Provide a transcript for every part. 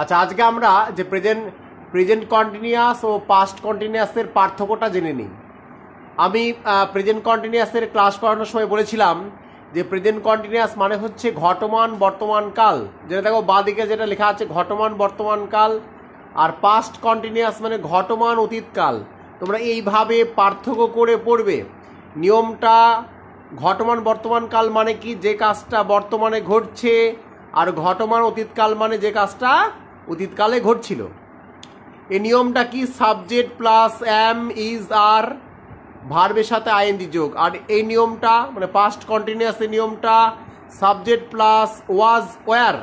আচ্ছা, আজকে আমরা যে প্রেজেন্ট কন্টিনিউয়াস ও পাস্ট কন্টিনিউয়াসের পার্থক্যটা জেনে নিই। আমি প্রেজেন্ট কন্টিনিউয়াসের ক্লাস করানোর সময় বলেছিলাম যে প্রেজেন্ট কন্টিনিউয়াস মানে হচ্ছে ঘটমান বর্তমান কাল, যেটা দেখো বাঁদিকে যেটা লেখা আছে ঘটমান বর্তমান কাল, আর পাস্ট কন্টিনিউয়াস মানে ঘটমান অতীতকাল। তোমরা এইভাবে পার্থক্য করে পড়বে। নিয়মটা ঘটমান বর্তমান কাল মানে কি, যে কাজটা বর্তমানে ঘটছে, আর ঘটমান অতীতকাল মানে যে কাজটা অতীতকালে ঘটছিল। এই নিয়মটা কি, সাবজেক্ট প্লাস এম ইজ আর ভার্বের সাথে আইএনজি যোগ। আর এই নিয়মটা মানে পাস্ট কন্টিনিউয়াসের নিয়মটা সাবজেক্ট প্লাস ওয়াজ ওয়ার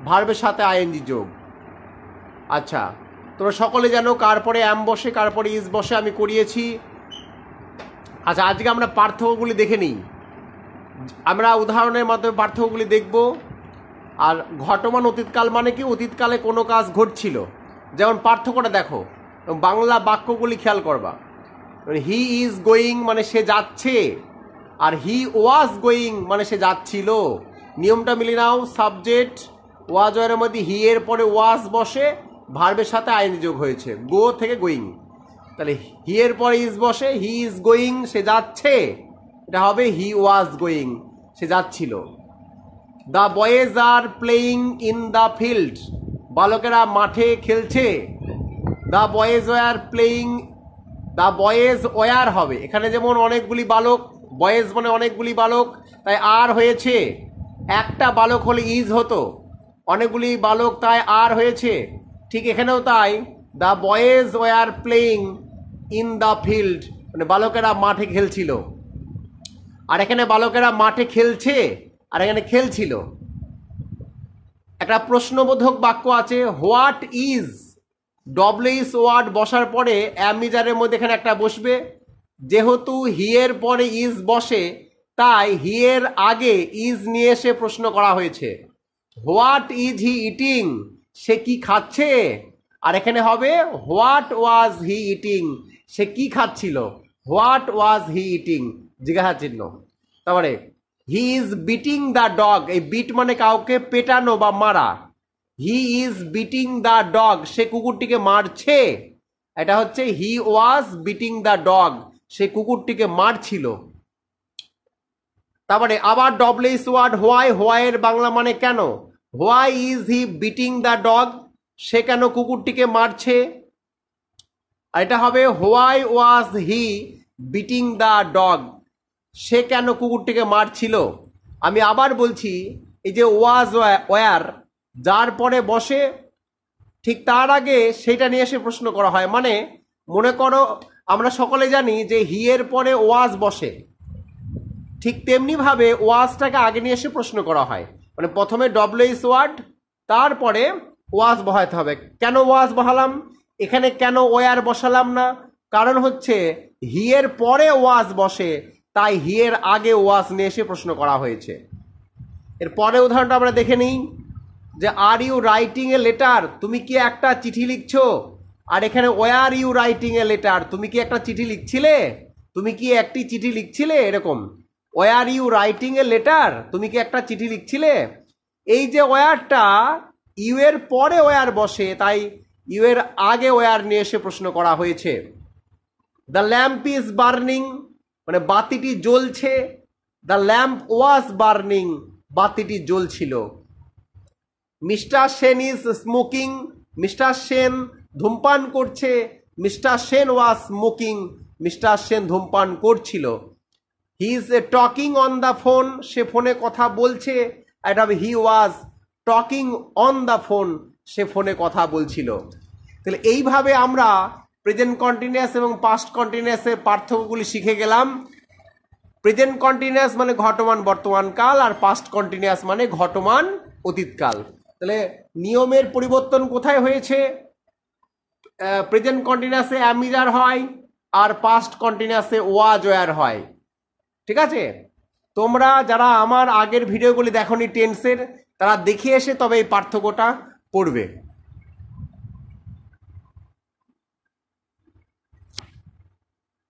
ভার্বের সাথে আইএনজি যোগ। আচ্ছা, তোমরা সকলে জানো কার পরে এম বসে কার পরে ইজ বসে, আমি করিয়েছি। আচ্ছা, আজকে আমরা পার্থক্যগুলি দেখে নিই। আমরা উদাহরণের মাধ্যমে পার্থক্যগুলি দেখব। আর ঘটমান অতীতকাল মানে কি, অতীতকালে কোনো কাজ ঘটছিল। যেমন পার্থক্যটা দেখো, বাংলা বাক্যগুলি খেয়াল করবা। হি ইজ গোয়িং মানে সে যাচ্ছে, আর হি ওয়াজ গোয়িং মানে সে যাচ্ছিল। নিয়মটা মিলিয়ে নাও, সাবজেক্ট ওয়াজ ওয়ার মধ্যে হি এর পরে ওয়াজ বসে, ভার্বের সাথে আইএনজি যোগ হয়েছে, গো থেকে গোয়িং। তাহলে হি এর পরে ইজ বসে, হি ইজ গোয়িং সে যাচ্ছে, এটা হবে হি ওয়াজ গোয়িং সে যাচ্ছিল। The boys are playing in the field বালকেরা মাঠে খেলছে। The boys were playing, the boys were হবে, এখানে যেমন অনেকগুলি বালক, বয়েজ মানে অনেকগুলি বালক, তাই আর হয়েছে। একটা বালক হলে ইজ হতো, অনেকগুলি বালক তাই আর হয়েছে। ঠিক এখানেও তাই, the boys were playing in the field মানে বালকেরা মাঠে খেলছিল। আর এখানে বালকেরা মাঠে খেলছে, আর এখানে খেলছিল। একটা প্রশ্নবোধক বাক্য আছে, হোয়াট ইজ, ডব্লিউএস ওয়ার্ড বসার পরে অ্যামিজারের মধ্যে এখানে একটা বসবে। যেহেতু হি এর পরে ইজ বসে, তাই হি এর আগে ইজ নিয়ে এসে প্রশ্ন করা হয়েছে। হোয়াট ইজ হি ইটিং, সে কি খাচ্ছে। আর এখানে হবে হোয়াট ওয়াজ হি ইটিং, সে কি খাচ্ছিল। হোয়াট ওয়াজ হি ইটিং জিজ্ঞাসা চিহ্ন। তারপরে he is beating the dog, এই বিট মানে কাউকে পেটানো বা মারা। He is beating the dog, সে কুকুরটিকে মারছে। এটা হচ্ছে he was beating the dog, সে কুকুরটিকে মারছিল। তারপরে আবার ডব্লিউএস ওয়ার্ড হোয়াই, হোয়াইয়ের বাংলা মানে কেন। Why is he beating the dog, সে কেন কুকুরটিকে মারছে। আর এটা হবে why was he beating the dog, সে কেন কুকুরটিকে মারছিল। আমি আবার বলছি, এই যে ওয়াজ ওয়ার যার পরে বসে, ঠিক তার আগে সেটা নিয়ে এসে প্রশ্ন করা হয়। মানে মনে করো আমরা সকলে জানি যে হি এর পরে ওয়াজ বসে, ঠিক তেমনিভাবে ওয়াজটাকে আগে নিয়ে এসে প্রশ্ন করা হয়। মানে প্রথমে ডব্লিউএস ওয়ার্ড, তারপরে ওয়াজ বসাতে হবে। কেন ওয়াজ বসালাম এখানে, কেন ওয়ার বসালাম না, কারণ হচ্ছে হি এর পরে ওয়াজ বসে, তাই হি এর আগে ওয়াজ নিয়ে এসে প্রশ্ন করা হয়েছে। এর পরে উদাহরণটা আমরা দেখে নিই, যে are you writing a letter, তুমি কি একটা চিঠি লিখছো। আর এখানে were you writing a letter, তুমি কি একটা চিঠি লিখছিলে, তুমি কি একটি চিঠি লিখছিলে, এরকম। Were you writing a letter, তুমি কি একটা চিঠি লিখছিলে। এই যে ওয়ারটা ইউ এর পরে ওয়ার বসে, তাই ইউ এর আগে ওয়ার নিয়ে এসে প্রশ্ন করা হয়েছে। দ্য ল্যাম্প ইজ বার্নিং মানে বাতিটি জ্বলছে। দ্য ল্যাম্প ওয়াজ বার্নিং, বাতিটি জ্বলছিল। Mister Sen is smoking, mister Sen ধূমপান করছে। Mister Sen was smoking, mister Sen ধূমপান করছিল। He is talking on the phone, সে ফোনে কথা বলছে। এটা হবে he was talking on the phone, সে ফোনে কথা বলছিল। তাহলে এইভাবে আমরা প্রেজেন্ট কন্টিনিউয়াস এবং পাস্ট কন্টিনিউয়াসের পার্থক্যগুলি শিখে গেলাম। প্রেজেন্ট কন্টিনিউয়াস মানে ঘটমান বর্তমান কাল, আর পাস্ট কন্টিনিউয়াস মানে ঘটমান অতীতকাল। তাহলে নিয়মের পরিবর্তন কোথায় হয়েছে, প্রেজেন্ট কন্টিনিউয়াসে অ্যামিজার হয়, আর পাস্ট কন্টিনিউয়াসে ওয়াজ ওয়ার হয়। ঠিক আছে, তোমরা যারা আমার আগের ভিডিওগুলি দেখোনি টেন্সের, তারা দেখে এসে তবে এই পার্থক্যটা পড়বে।